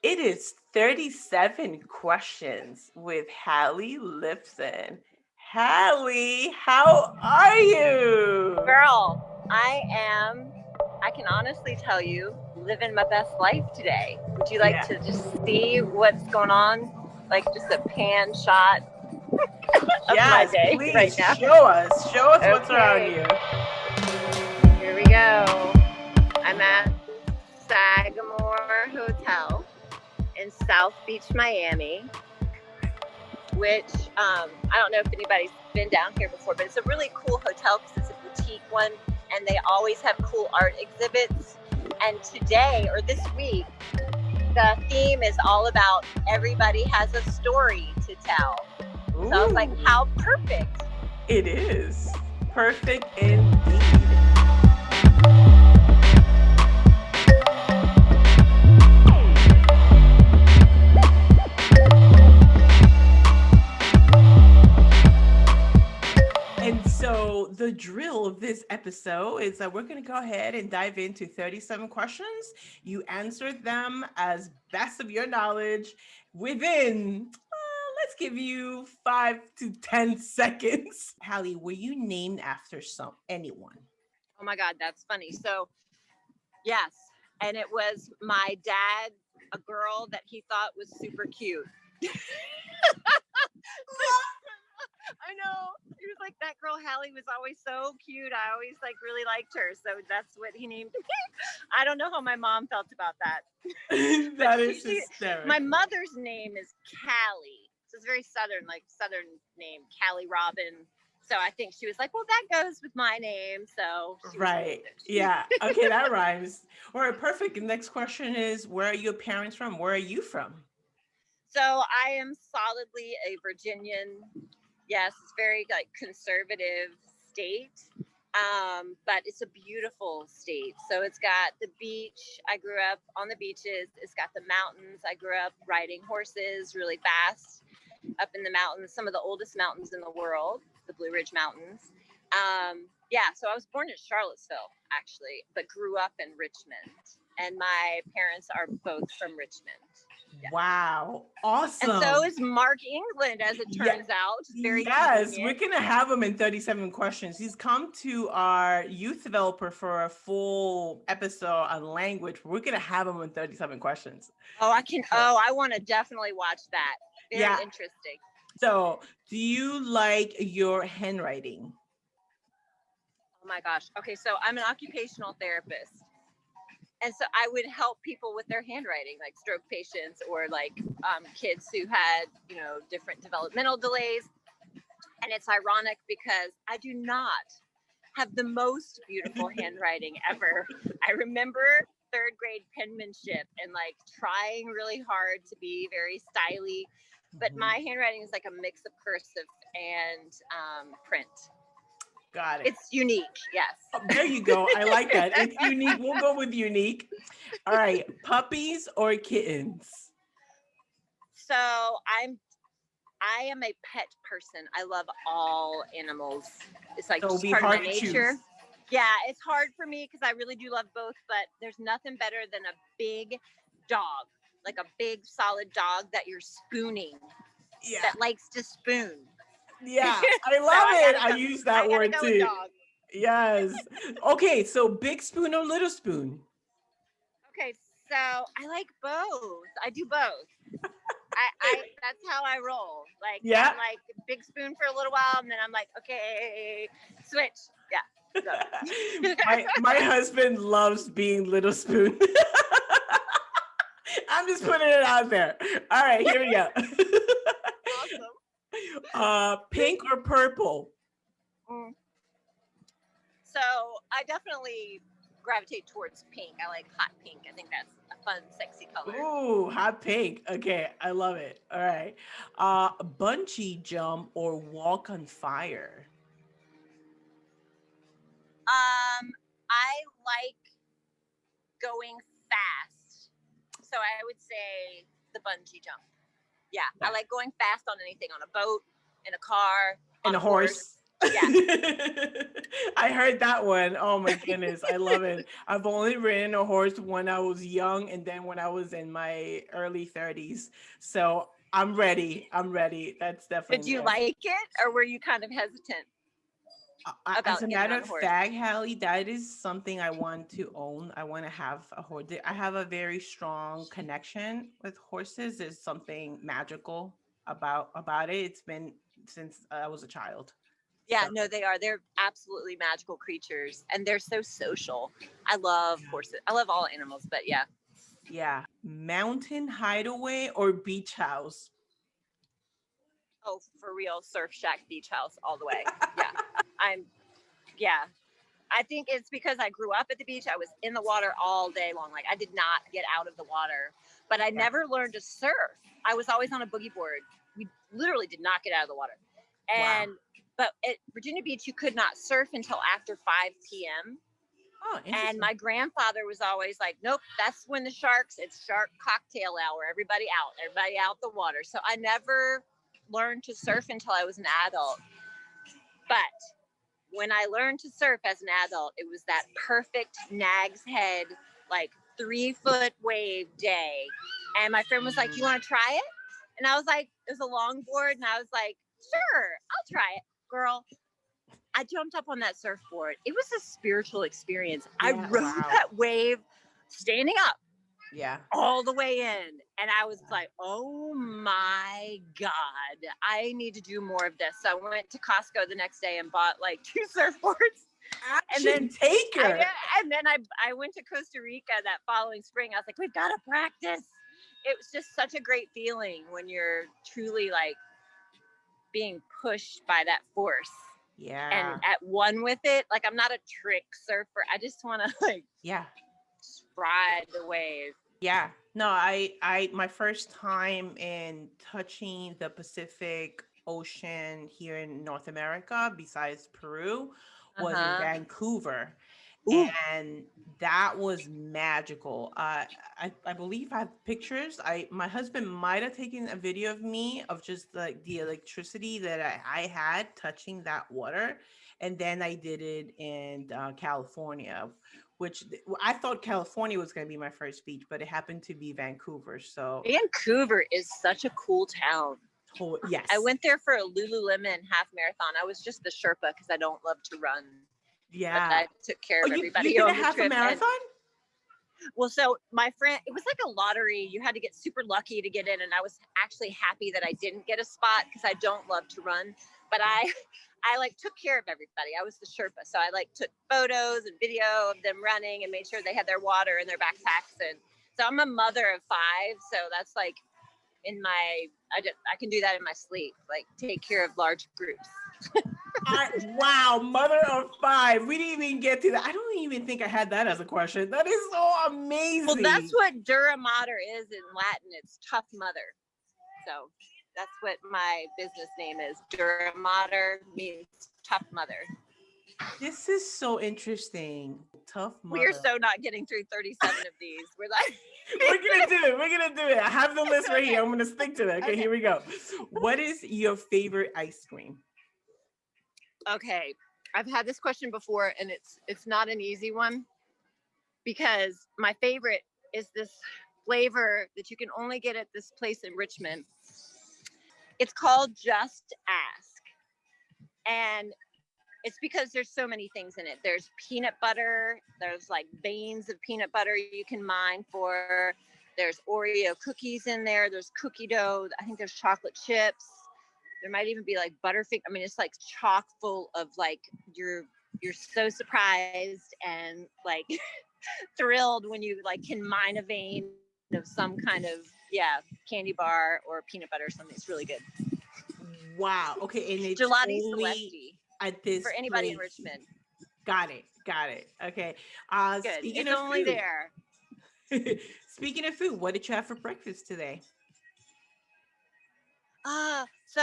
It is 37 questions with Hallie Lifson. Hallie, how are you? Girl, I can honestly tell you, living my best life today. Would you like Yeah. to just see what's going on? Like just a pan shot of my Yes, day right please now? show us. Show us what's around Okay, you. here we go. I'm at Sagamore Hotel in South Beach, Miami, which I don't know if anybody's been down here before, but it's a really cool hotel because it's a boutique one and they always have cool art exhibits. And today or this week, the theme is all about everybody has a story to tell. So I was like, Ooh, how perfect. it is. Perfect indeed. And so the drill of this episode is that we're going to go ahead and dive into 37 questions. You answered them as best of your knowledge within, let's give you 5 to 10 seconds. Hallie, were you named after anyone? Oh my God, that's funny. So, yes. And it was my dad, a girl that he thought was super cute. I know. He was like, that girl Hallie was always so cute. I always really liked her. So that's what he named me. I don't know how my mom felt about that. That is hysterical. My mother's name is Callie. So it's very southern name, Callie Robin. So I think she was like, well, that goes with my name. So Right. Yeah. Okay, that rhymes. All right, perfect. The next question is, where are your parents from? Where are you from? So I am solidly a Virginian. Yes, it's very conservative state. But it's a beautiful state. So it's got the beach. I grew up on the beaches. It's got the mountains. I grew up riding horses really fast up in the mountains, some of the oldest mountains in the world, the Blue Ridge Mountains. Yeah, so I was born in Charlottesville, actually, but grew up in Richmond. And my parents are both from Richmond. Yeah. Wow. Awesome. And so is Mark England, as it turns out. Very yes, convenient. we're going to have him in 37 questions. He's come to our youth developer for a full episode on language. We're going to have him in 37 questions. Oh, I want to definitely watch that. Very interesting. So, do you like your handwriting? Oh my gosh. Okay, so I'm an occupational therapist. And so I would help people with their handwriting, like stroke patients or kids who had, different developmental delays. And it's ironic because I do not have the most beautiful handwriting ever. I remember third grade penmanship and trying really hard to be very stylish. But my handwriting is like a mix of cursive and print. Got it. It's unique, yes. Oh, there you go. I like that. It's unique. We'll go with unique. All right. Puppies or kittens? So I am a pet person. I love all animals. It's So just part of my nature. Choose. Yeah, it's hard for me because I really do love both, but there's nothing better than a big dog, like a big solid dog that you're spooning, that likes to spoon. Yeah, I love it. I use that word too. Yes. Okay, so big spoon or little spoon? Okay, so I like both. I do both. I that's how I roll. I'm like big spoon for a little while, and then I'm like, okay, switch. Yeah. my husband loves being little spoon. I'm just putting it out there. All right, here we go. Awesome. Pink or purple? So I definitely gravitate towards pink. I like hot pink. I think that's a fun, sexy color. Ooh, hot pink. Okay, I love it. All right. Bungee jump or walk on fire? I like going fast. So I would say the bungee jump. Yeah, I like going fast on anything, on a boat, in a car, on a horse. Yeah. I heard that one. Oh my goodness, I love it. I've only ridden a horse when I was young and then when I was in my early 30s. So I'm ready. I'm ready. That's Did definitely you yes. like it, or were you kind of hesitant As about a getting matter on of the horse? fact, Hallie, that is something I want to own. I want to have a horse. I have a very strong connection with horses. There's something magical about it. It's been since I was a child. Yeah, So no, they are. They're absolutely magical creatures, and they're so social. I love yeah. horses. I love all animals, but yeah. Yeah. Mountain hideaway or beach house? Oh, for real, surf shack, beach house, all the way. Yeah, I'm. Yeah, I think it's because I grew up at the beach. I was in the water all day long. Like I did not get out of the water, but I Yeah. never learned to surf. I was always on a boogie board. We literally did not get out of the water. Wow. But at Virginia Beach, you could not surf until after 5 p.m. Oh, And interesting. my grandfather was always like, nope, that's when it's shark cocktail hour. Everybody out the water. So I never learned to surf until I was an adult. But when I learned to surf as an adult, it was that perfect Nag's Head, like 3-foot wave day. And my friend was like, you want to try it? And I was like, it was a longboard. And I was like, sure, I'll try it. Girl, I jumped up on that surfboard. It was a spiritual experience. I Yeah. rode Wow. that wave standing up Yeah. all the way in. And I was like, oh my God, I need to do more of this. So I went to Costco the next day and bought like 2 surfboards. And then taker. I went to Costa Rica that following spring. I was like, we've got to practice. It was just such a great feeling when you're truly like being pushed by that force and Yeah. at one with it. Like I'm not a trick surfer. I just want to like Yeah. ride the wave. Yeah. No, my first time in touching the Pacific Ocean here in North America, besides Peru, was in Uh-huh. Vancouver. Ooh. And that was magical. I believe I have pictures. My husband might have taken a video of me of just like the electricity that I had touching that water, and then I did it in California, which I thought California was going to be my first beach, but it happened to be Vancouver. So Vancouver is such a cool town. yes, I went there for a Lululemon half marathon. I was just the Sherpa because I don't love to run. But yeah. I took care Oh, of you everybody did a on the half a trip. marathon? Well, so my friend, it was like a lottery. You had to get super lucky to get in. And I was actually happy that I didn't get a spot because I don't love to run. But I like took care of everybody. I was the Sherpa. So I like took photos and video of them running and made sure they had their water in their backpacks. And so I'm a mother of 5. So that's like I can do that in my sleep, like take care of large groups. Wow, mother of 5. We didn't even get to that. I don't even think I had that as a question. That is so amazing. Well, that's what DuraMater is in Latin. It's tough mother. So that's what my business name is. DuraMater means tough mother. This is so interesting. Tough mother. We are so not getting through 37 of these. We're like, We're gonna do it. We're gonna do it. I have the list right here. I'm gonna stick to that. Okay, here we go. What is your favorite ice cream? okay, I've had this question before, and it's not an easy one because my favorite is this flavor that you can only get at this place in Richmond. It's called Just Ask, and it's because there's so many things in it. There's peanut butter. There's like veins of peanut butter you can mine for. There's Oreo cookies in there. There's cookie dough. I think there's chocolate chips. There might even be like Butterfinger. I mean, it's like chock full of like you're so surprised and like thrilled when you like can mine a vein of some kind of candy bar or peanut butter or something. It's really good. Wow. Okay, and it's Gelati only Celesti at this for anybody in place. Richmond. Got it. Okay. Good. Speaking It's of only food. there. Speaking of food, what did you have for breakfast today? So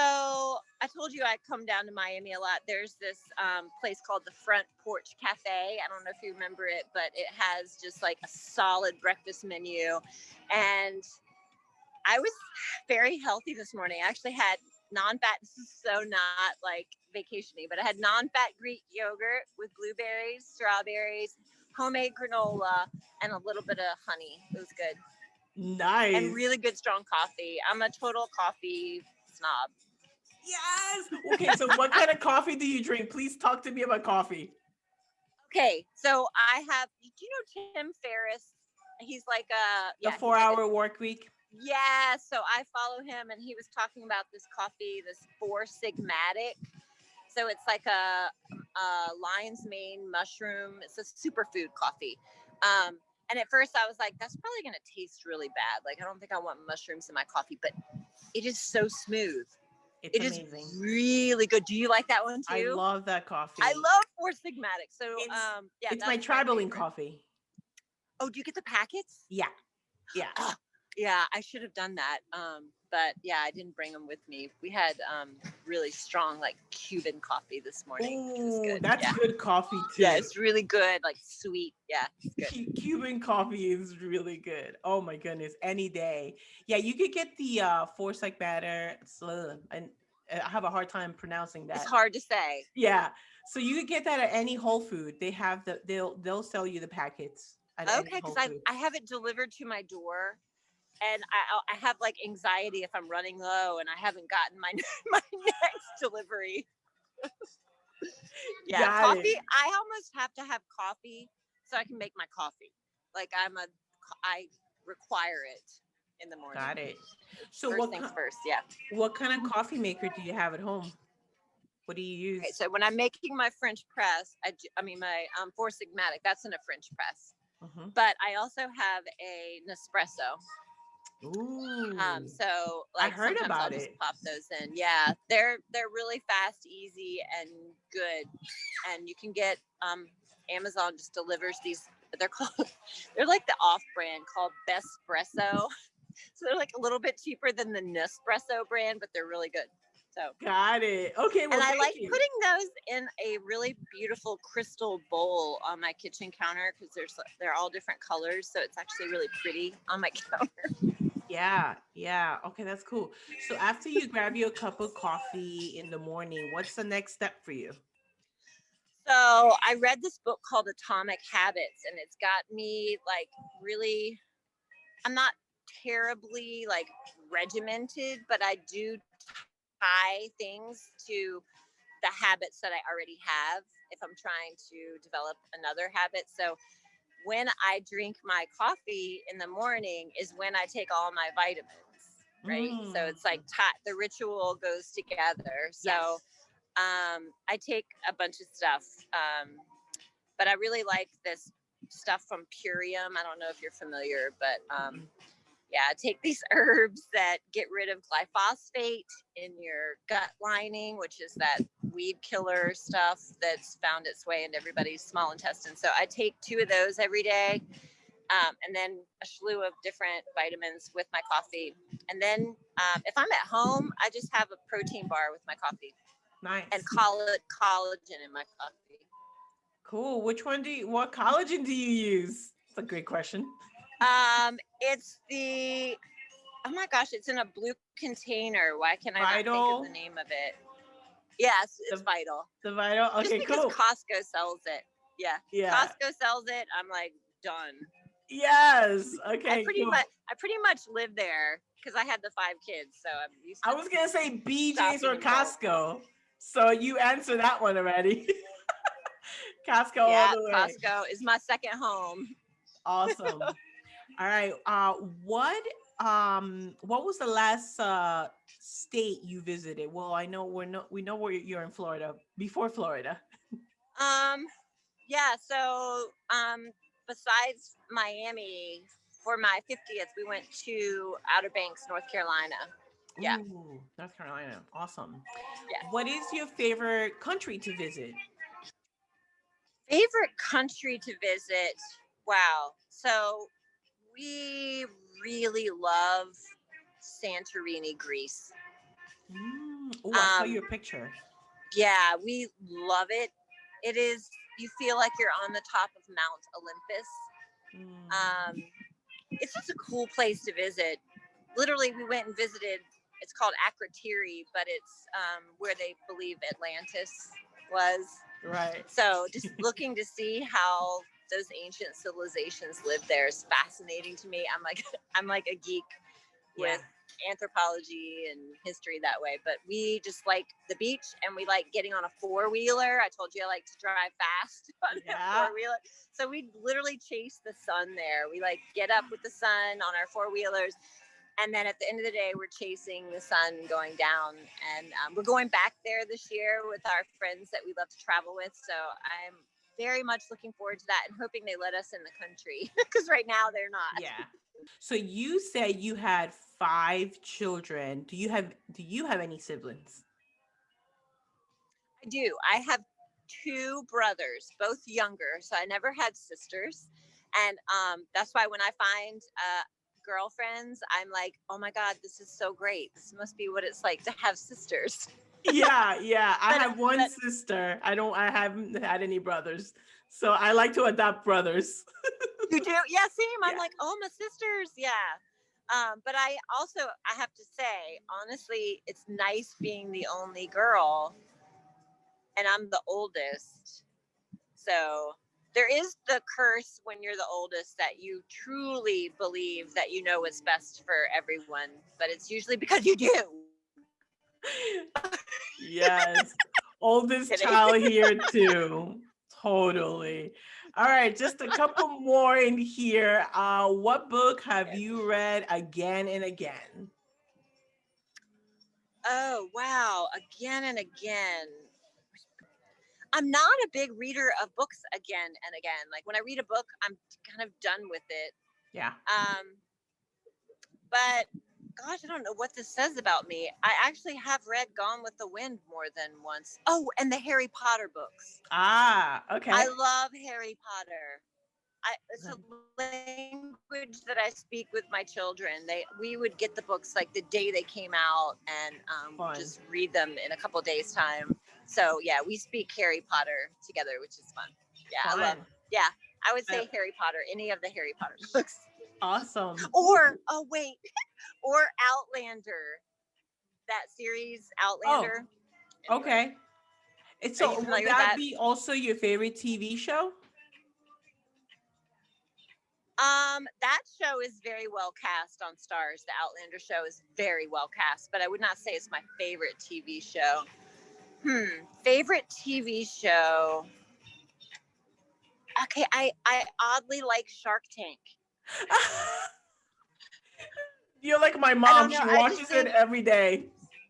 I told you I come down to Miami a lot. There's this place called the Front Porch Cafe. I don't know if you remember it, but it has just like a solid breakfast menu. And I was very healthy this morning. I actually had non-fat. This is so not like vacationy, but I had non-fat Greek yogurt with blueberries, strawberries, homemade granola, and a little bit of honey. It was good. And Nice. really good strong coffee. I'm a total coffee snob. Yes. Okay, so what kind of coffee do you drink? Please talk to me about coffee. Okay, so I have, do you know Tim Ferriss? He's like The 4-hour work week. Yeah, so I follow him, and he was talking about this coffee, this Four Sigmatic. So it's like a lion's mane mushroom. It's a superfood coffee. And at first I was like, that's probably going to taste really bad. Like, I don't think I want mushrooms in my coffee, but it is so smooth. It's amazing. Is really good. Do you like that one too? I love that coffee. I love Four Sigmatic. So yeah, it's my traveling coffee. Oh, do you get the packets? Yeah. Yeah, I should have done that. But yeah, I didn't bring them with me. We had really strong like Cuban coffee this morning. Which was good. That's good coffee too. Yeah, it's really good, like sweet. Yeah, it's good. Cuban coffee is really good. Oh my goodness, any day. Yeah, you could get the Four Sigmatic, and I have a hard time pronouncing that. It's hard to say. Yeah, so you could get that at any Whole Food. They have they'll sell you the packets. Okay, because I have it delivered to my door. And I have like anxiety if I'm running low and I haven't gotten my next delivery. Yeah, Got coffee. it. I almost have to have coffee so I can make my coffee. Like I require it in the morning. Got it. So first things first, yeah. What kind of coffee maker do you have at home? What do you use? Okay, so when I'm making my French press, I mean my Four Sigmatic, that's in a French press. Mm-hmm. But I also have a Nespresso. Ooh. So like I heard about I'll just pop those in. Yeah, they're really fast, easy, and good. And you can get Amazon just delivers these. They're like the off-brand called Bestpresso. So they're like a little bit cheaper than the Nespresso brand, but they're really good. So got it. Okay, well, and I like putting those in a really beautiful crystal bowl on my kitchen counter because they're all different colors, so it's actually really pretty on my counter. Yeah. Okay, that's cool. So after you grab your cup of coffee in the morning, what's the next step for you? So I read this book called Atomic Habits, and it's got me like really, I'm not terribly like regimented, but I do tie things to the habits that I already have if I'm trying to develop another habit. So when I drink my coffee in the morning is when I take all my vitamins, right? So it's like the ritual goes together. So yes. I take a bunch of stuff, but I really like this stuff from Purium. I don't know if you're familiar, but yeah, take these herbs that get rid of glyphosate in your gut lining, which is that weed killer stuff that's found its way into everybody's small intestine. So I take 2 of those every day, and then a slew of different vitamins with my coffee. And then if I'm at home, I just have a protein bar with my coffee. Nice. And collagen in my coffee. Cool. What collagen do you use? That's a great question. It's oh my gosh, it's in a blue container. Why can I not think of the name of it? Yes, it's Vital. The Vital? Okay, just because cool. Costco sells it. Yeah. Costco sells it. I'm like, done. Yes. Okay. I pretty much live there because I had the 5 kids. So I'm used to I was going to say BJ's or Costco. So you answered that one already. Costco all the way. Costco is my second home. Awesome. All right. What was the last state you visited? Well, I know we know where you're in Florida. Before Florida. Yeah. So besides Miami, for my 50th, we went to Outer Banks, North Carolina. Yeah. Ooh, North Carolina. Awesome. Yeah. What is your favorite country to visit? Favorite country to visit? Wow. So we really love Santorini, Greece. Oh, I saw your picture. Yeah, we love it. It is, you feel like you're on the top of Mount Olympus. It's just a cool place to visit. Literally, we went and visited it's called Akrotiri, but it's where they believe Atlantis was. Right. So just looking to see how those ancient civilizations lived there is fascinating to me. I'm like a geek with anthropology and history that way, but we just like the beach and we like getting on a four-wheeler. I told you I like to drive fast on a four-wheeler. So we literally chase the sun there. We like get up with the sun on our four-wheelers. And then at the end of the day, we're chasing the sun going down. And we're going back there this year with our friends that we love to travel with. So I'm very much looking forward to that and hoping they let us in the country because right now they're not. Yeah. So you said you had 5 children. Do you have any siblings? I do. I have 2 brothers, both younger. So I never had sisters. And that's why when I find girlfriends, I'm like, oh my God, this is so great. This must be what it's like to have sisters. Yeah. I have one sister. I haven't had any brothers. So I like to adopt brothers. You do? Yeah, same. I'm like, oh, my sisters. Yeah. But I have to say, honestly, it's nice being the only girl and I'm the oldest. So there is the curse when you're the oldest that you truly believe that you know what's best for everyone, but it's usually because you do. Yes. Oldest child here too. Totally. All right, just a couple more in here. What book have you read again and again? Oh, wow. Again and again. I'm not a big reader of books again and again. Like when I read a book, I'm kind of done with it. Yeah. But gosh, I don't know what this says about me. I actually have read Gone with the Wind more than once. Oh, and the Harry Potter books. Ah, okay. I love Harry Potter. It's a language that I speak with my children. We would get the books like the day they came out and just read them in a couple of days' time. So yeah, we speak Harry Potter together, which is fun. Yeah, Fun. I love. Yeah, I would say Harry Potter. Any of the Harry Potter books. Awesome. Or or Outlander. That series, Outlander. Oh, okay. So would that be also your favorite TV show? That show is very well cast on Stars. The Outlander show is very well cast, but I would not say it's my favorite TV show. Favorite TV show. Okay, I oddly like Shark Tank. You're like my mom. She watches it every day.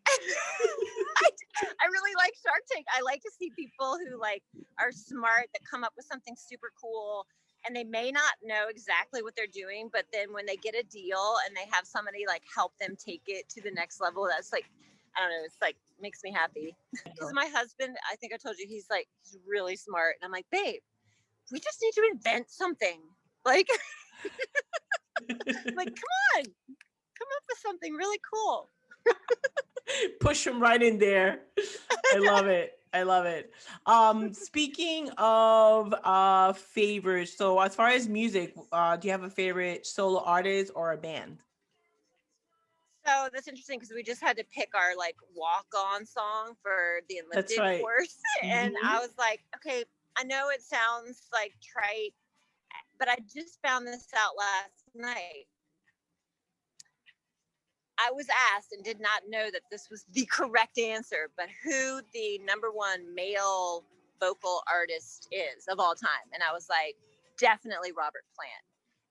I really like Shark Tank. I like to see people who like are smart that come up with something super cool. And they may not know exactly what they're doing, but then when they get a deal and they have somebody like help them take it to the next level, that's like, I don't know, it's like makes me happy. Because my husband, I think I told you, he's really smart. And I'm like, babe, we just need to invent something. Like, like, come on, come up with something really cool. Push him right in there. I love it. I love it. Speaking of favorites, so as far as music, do you have a favorite solo artist or a band? So that's interesting because we just had to pick our like walk-on song for the Olympic course. And I was like, okay, I know it sounds like trite, but I just found this out last night. I was asked and did not know that this was the correct answer, but who the #1 male vocal artist is of all time. And I was like, definitely Robert Plant.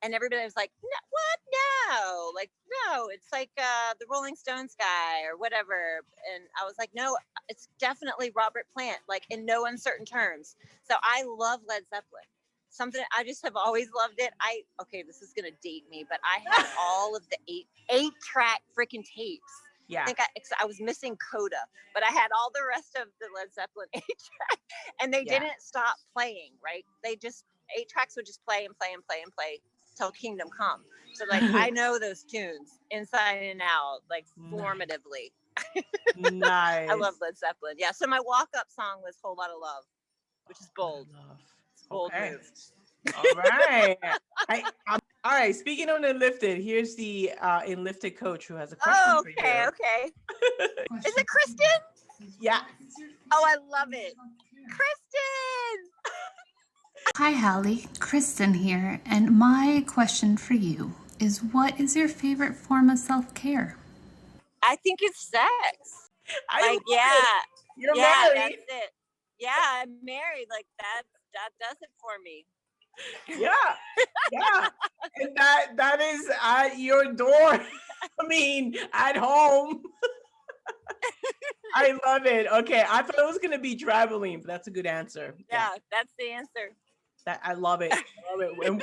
And everybody was like, no, what? No, like, no, it's like the Rolling Stones guy or whatever. And I was like, no, it's definitely Robert Plant, like in no uncertain terms. So I love Led Zeppelin. Something I just have always loved it. Okay, this is gonna date me, but I had all of the 8-track freaking tapes. Yeah. I think I was missing Coda, but I had all the rest of the Led Zeppelin 8-track, and they didn't stop playing. Right? They just 8 tracks would just play and play and play and play till Kingdom Come. So like I know those tunes inside and out, like formatively. Nice. I love Led Zeppelin. Yeah. So my walk-up song was "Whole Lot of Love," which is bold. Bold move. All right. All right. Speaking of Enlifted, here's the Enlifted coach who has a question Oh, for okay, you. okay. Is it Kristen? Yeah. Oh, I love it. Kristen! Hi, Hallie. Kristen here, and my question for you is what is your favorite form of self-care? I think it's sex. I Like, love yeah. it. You're Yeah, married. that's it. Yeah, I'm married. Like that does it for me. Yeah. Yeah. And that is at your door. I mean, at home. I love it. Okay. I thought it was gonna be traveling, but that's a good answer. Yeah, that's the answer. That I love it. I love it. And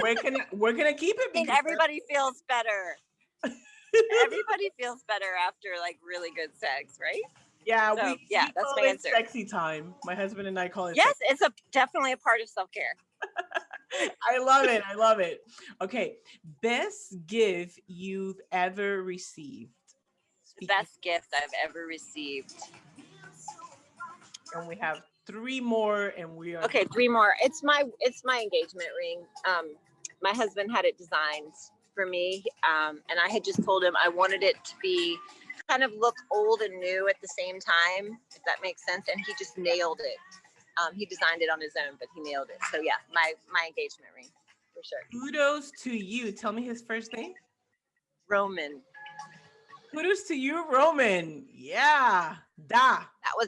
we're gonna keep it I mean, because everybody feels better. Everybody feels better after like really good sex, right? yeah, So, we yeah, that's call my it answer. sexy time. My husband and I call it Yes, sexy. it's definitely a part of self-care. I love it. I love it. Okay. Best gift you've ever received. Best gift I've ever received. And we have 3 more and we are Okay, 3 more. It's my engagement ring. My husband had it designed for me, and I had just told him I wanted it to be kind of look old and new at the same time, if that makes sense. And he just nailed it. He designed it on his own, but he nailed it. So yeah, my engagement ring for sure. Kudos to you. Tell me his first name. Roman. Kudos to you, Roman. Yeah. Da.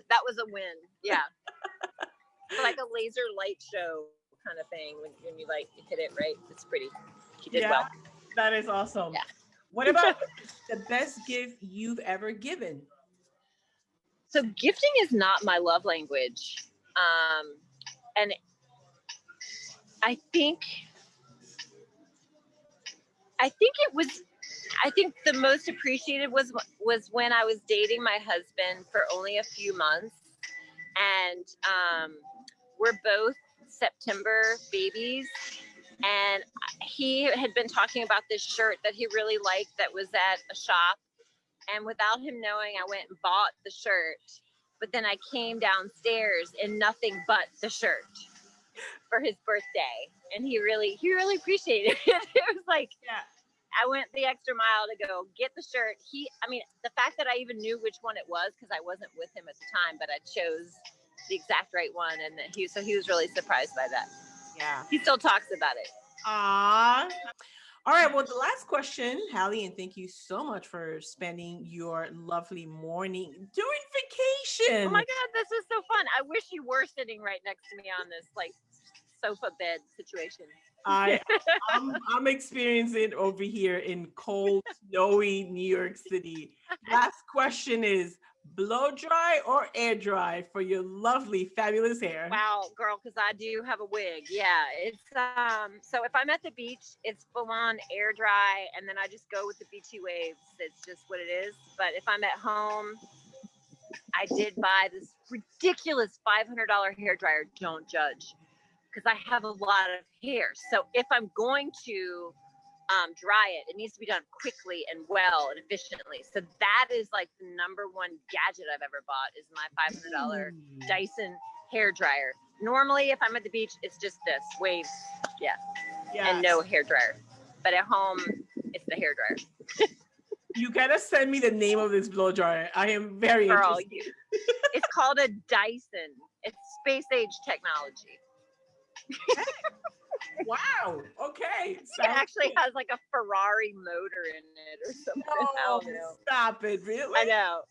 That was a win. Yeah. It's like a laser light show kind of thing when you like you hit it right. It's pretty. He did well. That is awesome. Yeah. What about the best gift you've ever given? So gifting is not my love language. And I think the most appreciated was when I was dating my husband for only a few months, and we're both September babies, and he had been talking about this shirt that he really liked that was at a shop, and without him knowing, I went and bought the shirt, but then I came downstairs in nothing but the shirt for his birthday, and he really appreciated it. It was like, Yeah. I went the extra mile to go get the shirt. The fact that I even knew which one it was, because I wasn't with him at the time, but I chose the exact right one, and he was really surprised by that. Yeah. He still talks about it. All right. Well, the last question, Hallie, and thank you so much for spending your lovely morning during vacation. Oh my God, this is so fun. I wish you were sitting right next to me on this like sofa bed situation. I'm experiencing over here in cold, snowy New York City. Last question is blow dry or air dry for your lovely, fabulous hair? Wow, girl, because I do have a wig. Yeah, it's so if I'm at the beach, it's full on air dry, and then I just go with the beachy waves. It's just what it is. But if I'm at home, I did buy this ridiculous $500 hair dryer. Don't judge, because I have a lot of hair. So if I'm going to dry it needs to be done quickly and well and efficiently. So that is like the number one gadget I've ever bought is my $500 Dyson hair dryer. Normally, if I'm at the beach, it's just this waves, and no hair dryer. But at home, it's the hair dryer. You gotta send me the name of this blow dryer. I am very interested. It's called a Dyson. It's space age technology. Wow. Okay. It actually has like a Ferrari motor in it or something. No, I don't know. Stop it. Really? I know.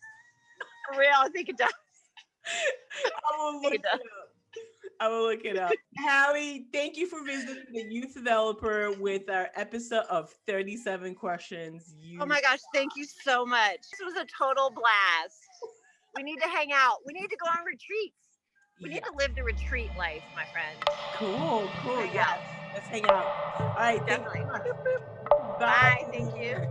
For real, I think it does. I will look it up. Hallie, thank you for visiting the Youth Developer with our episode of 37 questions. Oh my gosh, thank you so much. This was a total blast. We need to hang out. We need to go on retreats. We need to live the retreat life, my friend. Cool. Yes. Let's hang out. All right. Definitely. Thank you so much. Bye. Thank you.